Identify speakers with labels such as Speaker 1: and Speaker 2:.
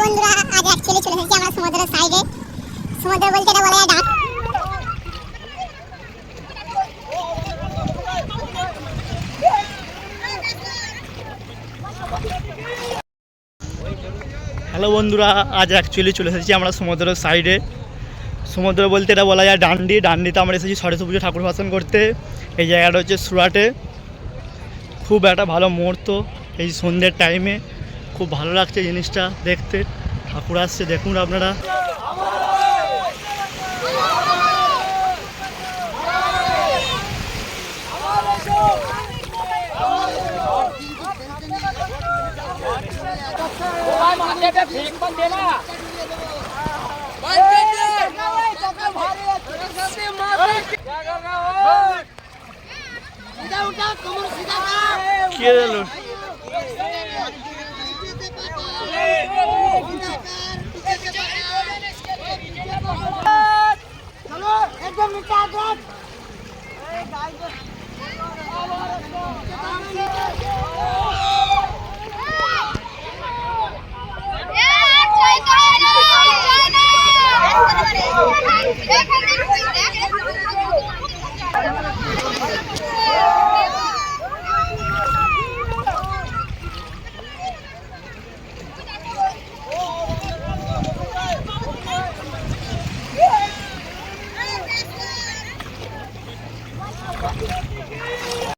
Speaker 1: বন্ধুরা, আজ অ্যাকচুয়ালি চলে এসেছি আমরা সমুদ্রের সাইডে। সমুদ্র বলতে এটা বলা যায় ডাক।
Speaker 2: হ্যালো বন্ধুরা, আজ অ্যাকচুয়ালি চলে এসেছি আমরা সমুদ্রের সাইডে। সমুদ্র বলতে এটা বলা যায় ডান্ডি। ডান্ডিতে আমরা এসেছি সরস্বতী পুজো ঠাকুর ভাসান করতে। এই জায়গাটা হচ্ছে সুরাটে। খুব একটা ভালো মুহূর্ত এই সন্ধ্যের টাইমে, খুব ভালো লাগছে জিনিসটা দেখতে। ঠাকুর আসছে, দেখুন আপনারা।
Speaker 1: एकदम नीचे आ